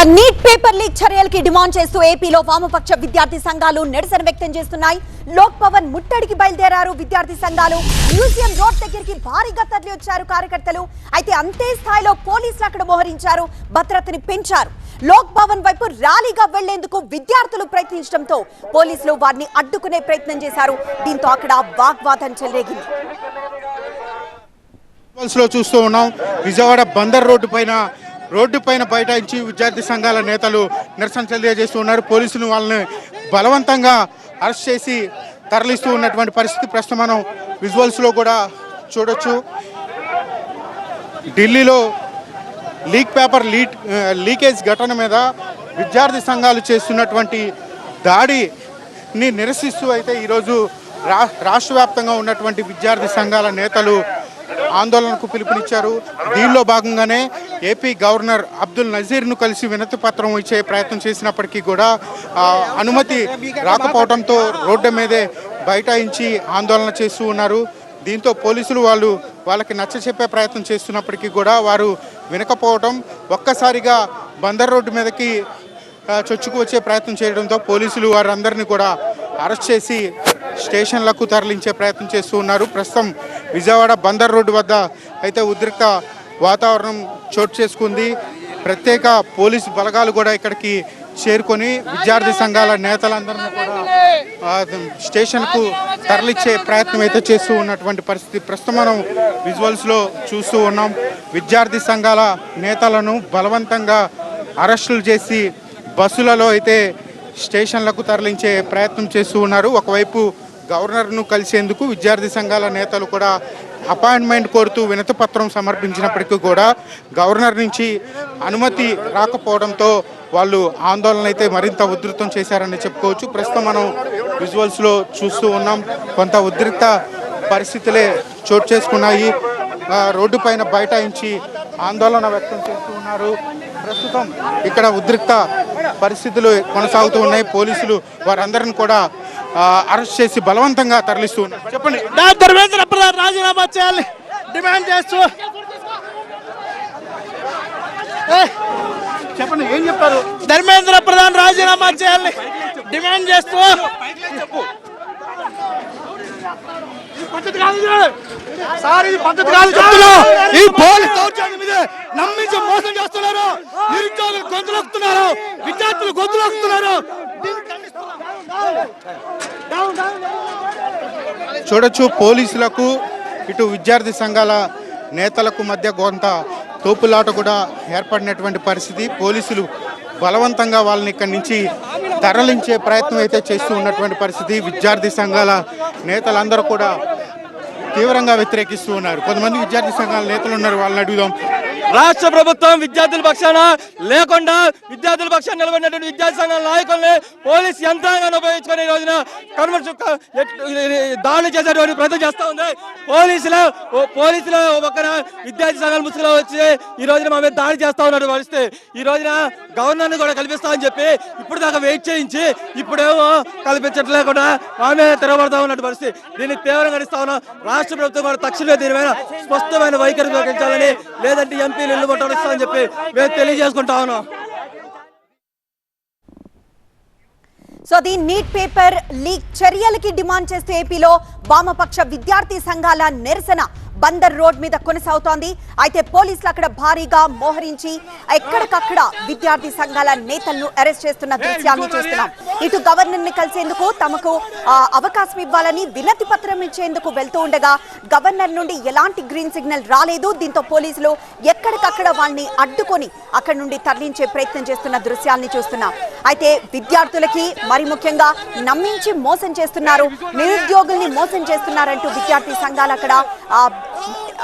Neat paper leak చర్యలకి demand చేస్తూ ఏపీలో వామపక్ష విద్యార్థి సంఘాలు నిరసన వ్యక్తం చేస్తున్నాయి. లోక్ భవన్ ముట్టడికి బయలుదేరారు విద్యార్థి సంఘాలు. మ్యూజియం రోడ్ దగ్గరికి భారీగా తరలి వచ్చారు కార్యకర్తలు. అయితే అంతే స్థాయిలో పోలీసులు అక్కడ మోహరించారు, భద్రతని పెంచారు. లోక్ భవన్ వైపు ర్యాలీగా వెళ్లేందుకు విద్యార్థులు ప్రయత్నించడంతో పోలీసులు వారిని అడ్డుకునే ప్రయత్నం చేశారు. దీంతో అక్కడ వాగ్వాదం చెలరేగింది. చూస్తూ ఉన్నాం, విజయవాడ బందర్ రోడ్డు పైన బైఠాయించి విద్యార్థి సంఘాల నేతలు నిరసన తెలియజేస్తున్నారు. పోలీసులు వాళ్ళని బలవంతంగా అరెస్ట్ చేసి తరలిస్తూ ఉన్నటువంటి పరిస్థితి ప్రస్తుతం మనం విజువల్స్లో కూడా చూడొచ్చు. ఢిల్లీలో పేపర్ లీకేజ్ ఘటన మీద విద్యార్థి సంఘాలు చేస్తున్నటువంటి దాడిని నిరసిస్తూ అయితే ఈరోజు రాష్ట్ర వ్యాప్తంగా ఉన్నటువంటి విద్యార్థి సంఘాల నేతలు ఆందోళనకు పిలుపునిచ్చారు. దీనిలో భాగంగానే ఏపీ గవర్నర్ అబ్దుల్ నజీర్ను కలిసి వినతి పత్రం ఇచ్చే ప్రయత్నం చేసినప్పటికీ కూడా అనుమతి రాకపోవడంతో రోడ్డు మీదే బైఠాయించి ఆందోళన చేస్తూ ఉన్నారు. దీంతో పోలీసులు వాళ్ళకి నచ్చచెప్పే ప్రయత్నం చేస్తున్నప్పటికీ కూడా వారు వినకపోవడం, ఒక్కసారిగా బందర్ రోడ్డు మీదకి చొచ్చుకు వచ్చే ప్రయత్నం చేయడంతో పోలీసులు వారందరినీ కూడా అరెస్ట్ చేసి స్టేషన్లకు తరలించే ప్రయత్నం చేస్తూ ఉన్నారు. ప్రస్తుతం విజయవాడ బందర్ రోడ్డు వద్ద అయితే ఉద్రిక్త వాతావరణం చోటు చేసుకుంది. ప్రత్యేక పోలీసు బలగాలు కూడా ఇక్కడికి చేరుకొని విద్యార్థి సంఘాల నేతలందరినీ కూడా స్టేషన్కు తరలించే ప్రయత్నం అయితే చేస్తూ ఉన్నటువంటి పరిస్థితి ప్రస్తుతం మనం విజువల్స్లో చూస్తూ ఉన్నాం. విద్యార్థి సంఘాల నేతలను బలవంతంగా అరెస్టులు చేసి బస్సులలో అయితే స్టేషన్లకు తరలించే ప్రయత్నం చేస్తూ ఉన్నారు. ఒకవైపు గవర్నర్ను కలిసేందుకు విద్యార్థి సంఘాల నేతలు కూడా అపాయింట్మెంట్ కోరుతూ వినతి పత్రం సమర్పించినప్పటికీ కూడా గవర్నర్ నుంచి అనుమతి రాకపోవడంతో వాళ్ళు ఆందోళన అయితే మరింత ఉధృతం చేశారని చెప్పుకోవచ్చు. ప్రస్తుతం మనం విజువల్స్లో చూస్తూ ఉన్నాం, కొంత ఉద్రిక్త పరిస్థితులే చోటు చేసుకున్నాయి. రోడ్డు పైన బైఠాయించి ఆందోళన వ్యక్తం చేస్తూ ఉన్నారు. ప్రస్తుతం ఇక్కడ ఉద్రిక్త పరిస్థితులు కొనసాగుతూ ఉన్నాయి. పోలీసులు వారందరిని కూడా అరెస్ట్ చేసి బలవంతంగా తరలిస్తూ ఉన్నారు. చెప్పండి. ధర్మేంద్ర ప్రధాన్ రాజీనామా చేయాలి డిమాండ్ చేస్తూ చెప్పండి, ఏం చెప్తారు? ధర్మేంద్ర ప్రధాన్ రాజీనామా చేయాలి డిమాండ్ చేస్తూ ఈ పోలీసు దౌర్జన్యం మీద నమ్మించి మోసం చేస్తున్నారు. నిరుద్యోగులు గొంతులొక్కుతున్నారు, విద్యార్థులు గొంతులొక్కుతున్నారు. చూడొచ్చు, పోలీసులకు ఇటు విద్యార్థి సంఘాల నేతలకు మధ్య కొంత తోపులాట కూడా ఏర్పడినటువంటి పరిస్థితి. పోలీసులు బలవంతంగా వాళ్ళని ఇక్కడి నుంచి తరలించే ప్రయత్నం అయితే చేస్తూ ఉన్నటువంటి పరిస్థితి. విద్యార్థి సంఘాల నేతలందరూ కూడా తీవ్రంగా వ్యతిరేకిస్తూ ఉన్నారు. కొంతమంది విద్యార్థి సంఘాల నేతలు ఉన్నారు, వాళ్ళని అడుగుదాం. రాష్ట్ర ప్రభుత్వం విద్యార్థుల పక్షాన లేకుండా విద్యార్థుల పక్షాన నిలబడినటువంటి విద్యార్థి సంఘాల నాయకుల్ని పోలీస్ యంత్రాంగాన్ని ఉపయోగించుకుని ఈ రోజున దాడులు చేసేటువంటి ప్రయత్నం చేస్తూ ఉంది. పోలీసులు పక్కన విద్యార్థి సంఘాలు ముసుగులో వచ్చి ఈ రోజున మా మీద దాడి చేస్తూ ఉన్నట్టు పరిస్థితి. ఈ రోజున గవర్నర్ని కూడా కల్పిస్తామని చెప్పి ఇప్పుడు దాకా వెయిట్ చేయించి ఇప్పుడేమో కల్పించట్లేకుండా మా మీద తిరగబడతా ఉన్నట్టు పరిస్థితి. దీన్ని తీవ్రంగా ఖండిస్తా ఉన్నాం. రాష్ట్ర ప్రభుత్వం కూడా తక్షణమే దీని మీద స్పష్టమైన వైఖరి ప్రకటించాలని, లేదంటే ఎంపీలు ఇల్లు కొట్టాలని చెప్పి మేము తెలియజేసుకుంటా ఉన్నాం. So the NEET paper leak చర్యలకి డిమాండ్ చేస్తూ ఏపీలో వామపక్ష విద్యార్థి సంఘాల నిరసన బందర్ రోడ్ మీద కొనసాగుతోంది. అయితే పోలీసులు అక్కడ భారీగా మోహరించి ఎక్కడికక్కడ విద్యార్థి సంఘాల నేతలను అరెస్ట్ చేస్తున్న దృశ్యాన్ని చూస్తున్నాం. ఇటు గవర్నర్ ని కలిసేందుకు తమకు అవకాశం ఇవ్వాలని వినతి పత్రం ఇచ్చేందుకు వెళ్తూ ఉండగా గవర్నర్ నుండి ఎలాంటి గ్రీన్ సిగ్నల్ రాలేదు. దీంతో పోలీసులు ఎక్కడికక్కడ వాళ్ళని అడ్డుకొని అక్కడి నుండి తరలించే ప్రయత్నం చేస్తున్న దృశ్యాల్ని చూస్తున్నాం. అయితే విద్యార్థులకి మరి ముఖ్యంగా నమ్మించి మోసం చేస్తున్నారు, నిరుద్యోగుల్ని మోసం చేస్తున్నారంటూ విద్యార్థి సంఘాలు అక్కడ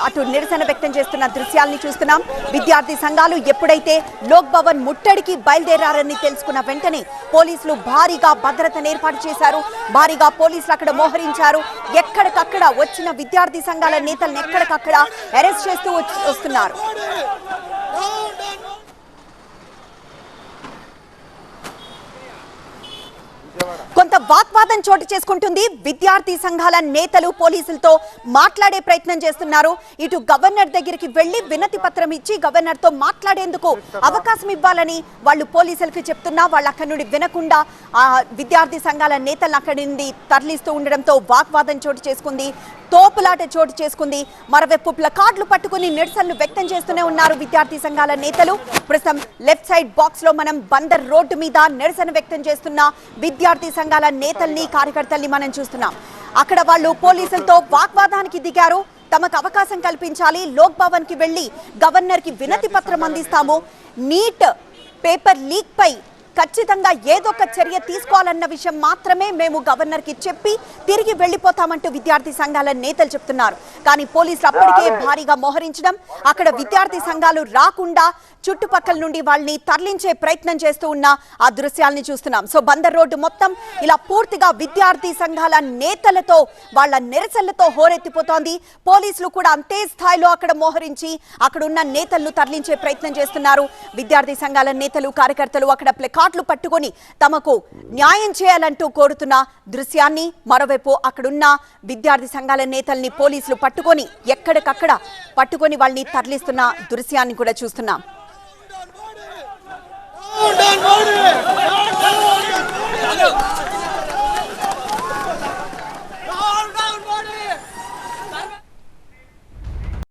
అటు నిరసన వ్యక్తం చేస్తున్న దృశ్యాల్ని చూస్తున్నాం. విద్యార్థి సంఘాలు ఎప్పుడైతే లోక్ భవన్ ముట్టడికి బయలుదేరారని తెలుసుకున్న వెంటనే పోలీసులు భారీగా భద్రతను ఏర్పాటు చేశారు. భారీగా పోలీసులు అక్కడ మోహరించారు. ఎక్కడికక్కడ వచ్చిన విద్యార్థి సంఘాల నేతలను ఎక్కడికక్కడ అరెస్ట్ చేస్తూ వస్తున్నారు. కొంత వాక్ వాగ్వాదం చోటు చేసుకుంటుంది. విద్యార్థి సంఘాల నేతలు పోలీసులతో మాట్లాడే ప్రయత్నం చేస్తున్నారు. ఇటు గవర్నర్ దగ్గరికి వెళ్లి వినతి పత్రం ఇచ్చి గవర్నర్ తో మాట్లాడేందుకు అవకాశం ఇవ్వాలని వాళ్ళు పోలీసులకు చెప్తున్నా వాళ్ళు అక్కడి నుండి వినకుండా ఆ విద్యార్థి సంఘాల నేతలను అక్కడి నుండి తరలిస్తూ ఉండడంతో వాగ్వాదం చోటు చేసుకుంది. తోపులాట చోటు చేసుకుంది. మరోవైపు ప్లకార్డులు పట్టుకుని నిరసనలు వ్యక్తం చేస్తూనే ఉన్నారు విద్యార్థి సంఘాల నేతలు. ప్రస్తుతం లెఫ్ట్ సైడ్ బాక్స్ లో మనం బందర్ రోడ్డు మీద నిరసన వ్యక్తం చేస్తున్న విద్యార్థి సంఘాల నేతల్ని కార్యకర్తల్ని మనం చూస్తున్నాం. అక్కడ వాళ్ళు పోలీసులతో వాగ్వాదానికి దిగారు. తమకు అవకాశం కల్పించాలి, లోక్ భవన్ కి వెళ్లి గవర్నర్ కి వినతి పత్రం అందిస్తాము, నీట్ పేపర్ లీక్ పై ఖచ్చితంగా ఏదో ఒక చర్య తీసుకోవాలన్న విషయం మాత్రమే మేము గవర్నర్ కి చెప్పి తిరిగి వెళ్లిపోతామంటూ విద్యార్థి సంఘాల నేతలు చెప్తున్నారు. కానీ పోలీసులు అప్పటికే భారీగా మోహరించడం, అక్కడ విద్యార్థి సంఘాలు రాకుండా చుట్టుపక్కల నుండి వాళ్ళని తరలించే ప్రయత్నం చేస్తూ ఉన్న ఆ దృశ్యాలని చూస్తున్నాం. సో బందర్ రోడ్డు మొత్తం ఇలా పూర్తిగా విద్యార్థి సంఘాల నేతలతో వాళ్ళ నిరసనలతో హోరెత్తిపోతోంది. పోలీసులు కూడా అంతే స్థాయిలో అక్కడ మోహరించి అక్కడ ఉన్న నేతలను తరలించే ప్రయత్నం చేస్తున్నారు. విద్యార్థి సంఘాల నేతలు కార్యకర్తలు అక్కడ ప్లకార్డులు పట్టుకొని తమకు న్యాయం చేయాలంటూ కోరుతున్న దృశ్యాన్ని, మరోవైపు అక్కడున్న విద్యార్థి సంఘాల నేతల్ని పోలీసులు పట్టుకొని ఎక్కడికక్కడ పట్టుకొని వాళ్ళని తరలిస్తున్న దృశ్యాన్ని కూడా చూస్తున్నాం. Down, down, down, down.